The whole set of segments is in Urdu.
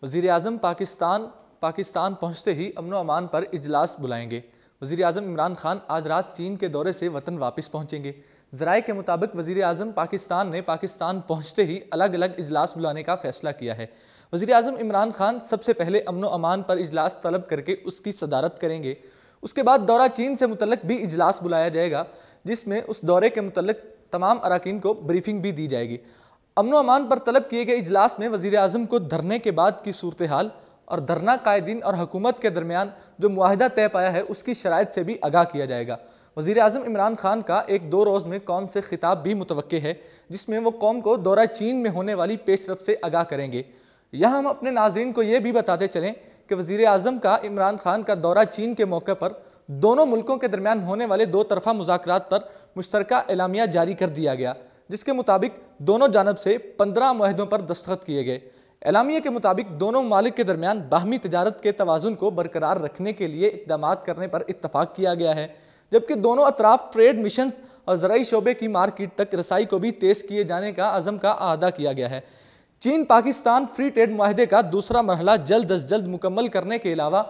وزیر اعظم پاکستان پہنچتے ہی امن و امان پر اجلاس بلائیں گے۔ وزیر اعظم عمران خان آج رات چین کے دورے سے وطن واپس پہنچیں گے۔ ذرائع کے مطابق وزیر اعظم پاکستان نے پاکستان پہنچتے ہی الگ الگ اجلاس بلانے کا فیصلہ کیا ہے۔ وزیر اعظم عمران خان سب سے پہلے امن و امان پر اجلاس طلب کر کے اس کی صدارت کریں گے۔ اس کے بعد دورہ چین سے متعلق بھی اجلاس بلایا جائے گا، جس میں اس دورے کے متعلق تمام اراکین کو بریفنگ بھی دی جائے گی۔ امن و امان پر طلب کیے گئے اجلاس میں وزیر اعظم کو دھرنے کے بعد کی صورتحال اور دھرنا قائدین اور حکومت کے درمیان جو معاہدہ طے پایا ہے اس کی شرائط سے بھی آگاہ کیا جائے گا۔ وزیر اعظم عمران خان کا ایک 2 روز میں قوم سے خطاب بھی متوقع ہے، جس میں وہ قوم کو دورہ چین میں ہونے والی پیش رفت سے آگاہ کریں گے۔ یہاں ہم اپنے ناظرین کو یہ بھی بتاتے چلیں کہ وزیر اعظم کا عمران خان کا دورہ چین کے موقع پر دونوں ملکوں کے درمیان ہونے والے 2 طرفہ مذاکرات پر مشترکہ اعلامیہ جاری کر دیا گیا، جس کے مطابق دونوں جانب سے 15 معاہدوں پر دستخط کیے گئے۔ اعلامیہ کے مطابق دونوں ممالک کے درمیان باہمی تجارت کے توازن کو برقرار رکھنے کے لیے اقدامات کرنے پر اتفاق کیا گیا ہے، جبکہ دونوں اطراف ٹریڈ مشنز اور زرعی شعبے کی مارکیٹ تک رسائی کو بھی تیز کیے جانے کا عزم کا اعادہ کیا گیا ہے۔ چین پاکستان فری ٹریڈ معاہدے کا دوسرا مرحلہ جلد از جلد مکمل کرنے کے علاوہ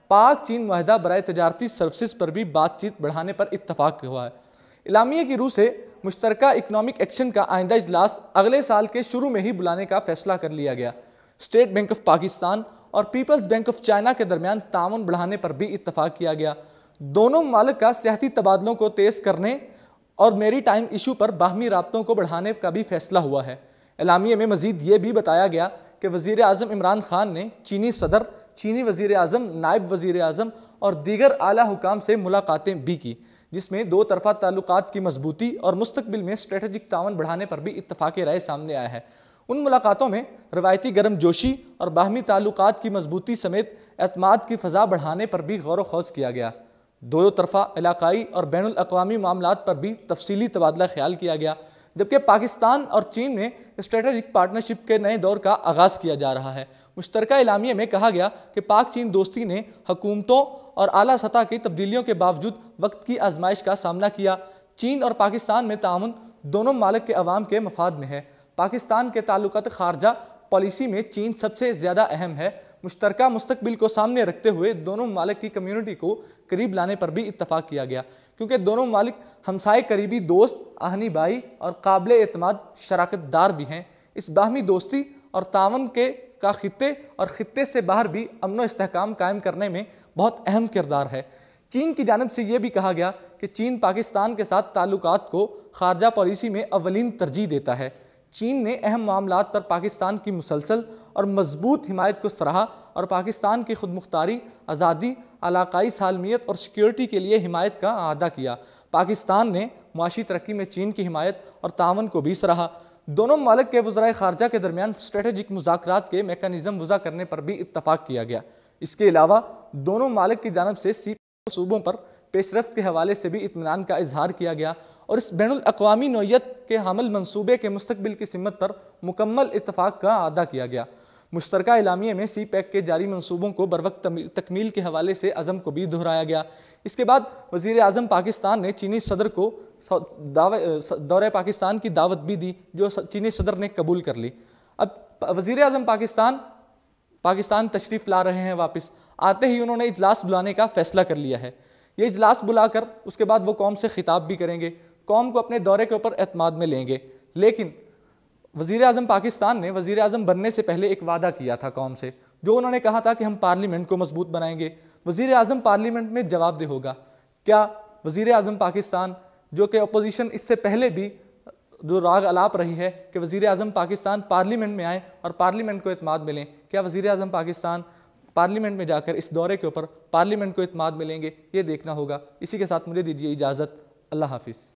پاک چین معاہدہ برائے تجارتی سروسز پر بھی بات چیت بڑھانے پر اتفاق ہوا ہے۔ اعلامیہ کی روح سے مشترکہ اکنامک ایکشن کا آئندہ اجلاس اگلے سال کے شروع میں ہی بلانے کا فیصلہ کر لیا گیا۔ اسٹیٹ بینک آف پاکستان اور پیپلز بینک آف چائنا کے درمیان تعاون بڑھانے پر بھی اتفاق کیا گیا۔ دونوں ممالک کا سیاحتی تبادلوں کو تیز کرنے اور میری ٹائم ایشو پر باہمی رابطوں کو بڑھانے کا بھی فیصلہ ہوا ہے۔ اعلامیہ میں مزید یہ بھی بتایا گیا کہ وزیر اعظم عمران خان نے چینی صدر، چینی وزیر اعظم، نائب وزیر اعظم اور دیگر اعلیٰ حکام سے ملاقاتیں بھی کی، جس میں 2 طرفہ تعلقات کی مضبوطی اور مستقبل میں اسٹریٹجک تعاون بڑھانے پر بھی اتفاق رائے سامنے آیا ہے۔ ان ملاقاتوں میں روایتی گرم جوشی اور باہمی تعلقات کی مضبوطی سمیت اعتماد کی فضا بڑھانے پر بھی غور و خوض کیا گیا۔ 2 طرفہ علاقائی اور بین الاقوامی معاملات پر بھی تفصیلی تبادلہ خیال کیا گیا، جبکہ پاکستان اور چین میں اسٹریٹجک پارٹنرشپ کے نئے دور کا آغاز کیا جا رہا ہے۔ مشترکہ اعلامیہ میں کہا گیا کہ پاک چین دوستی نے حکومتوں اور اعلیٰ سطح کی تبدیلیوں کے باوجود وقت کی آزمائش کا سامنا کیا۔ چین اور پاکستان میں تعاون دونوں ممالک کے عوام کے مفاد میں ہے۔ پاکستان کے تعلقات خارجہ پالیسی میں چین سب سے زیادہ اہم ہے۔ مشترکہ مستقبل کو سامنے رکھتے ہوئے دونوں ممالک کی کمیونٹی کو قریب لانے پر بھی اتفاق کیا گیا، کیونکہ دونوں ممالک ہمسائے قریبی دوست، آہنی بھائی اور قابل اعتماد شراکت دار بھی ہیں۔ اس باہمی دوستی اور تعاون کا خطے اور خطے سے باہر بھی امن و استحکام قائم کرنے میں بہت اہم کردار ہے۔ چین کی جانب سے یہ بھی کہا گیا کہ چین پاکستان کے ساتھ تعلقات کو خارجہ پالیسی میں اولین ترجیح دیتا ہے۔ چین نے اہم معاملات پر پاکستان کی مسلسل اور مضبوط حمایت کو سراہا اور پاکستان کی خود مختاری، آزادی، علاقائی سالمیت اور سیکیورٹی کے لیے حمایت کا اعادہ کیا۔ پاکستان نے معاشی ترقی میں چین کی حمایت اور تعاون کو بھی سراہا۔ دونوں ممالک کے وزرائے خارجہ کے درمیان اسٹریٹجک مذاکرات کے میکانزم وضع کرنے پر بھی اتفاق کیا گیا۔ اس کے علاوہ دونوں ممالک کی جانب سے صوبوں پر پیش رفت کے حوالے سے بھی اطمینان کا اظہار کیا گیا اور اس بین الاقوامی نوعیت کے حامل منصوبے کے مستقبل کی سمت پر مکمل اتفاق کا اعادہ کیا گیا۔ مشترکہ اعلامیہ میں سی پیک کے جاری منصوبوں کو بروقت تکمیل کے حوالے سے عزم کو بھی دہرایا گیا۔ اس کے بعد وزیر اعظم پاکستان نے چینی صدر کو دورہ پاکستان کی دعوت بھی دی، جو چینی صدر نے قبول کر لی۔ اب وزیر اعظم پاکستان تشریف لا رہے ہیں واپس، آتے ہی انہوں نے اجلاس بلانے کا فیصلہ کر لیا ہے۔ یہ اجلاس بلا کر اس کے بعد وہ قوم سے خطاب بھی کریں گے، قوم کو اپنے دورے کے اوپر اعتماد میں لیں گے۔ لیکن وزیر اعظم پاکستان نے وزیر اعظم بننے سے پہلے ایک وعدہ کیا تھا قوم سے، جو انہوں نے کہا تھا کہ ہم پارلیمنٹ کو مضبوط بنائیں گے۔ وزیر اعظم پارلیمنٹ میں جواب دہ ہوگا۔ کیا وزیر اعظم پاکستان، جو کہ اپوزیشن اس سے پہلے بھی جو راگ الاپ رہی ہے کہ وزیر اعظم پاکستان پارلیمنٹ میں آئیں اور پارلیمنٹ کو اعتماد میں لیں، کیا وزیر اعظم پاکستان پارلیمنٹ میں جا کر اس دورے کے اوپر پارلیمنٹ کو اعتماد میں لیں گے؟ یہ دیکھنا ہوگا۔ اسی کے ساتھ مجھے دیجیے اجازت۔ اللہ حافظ۔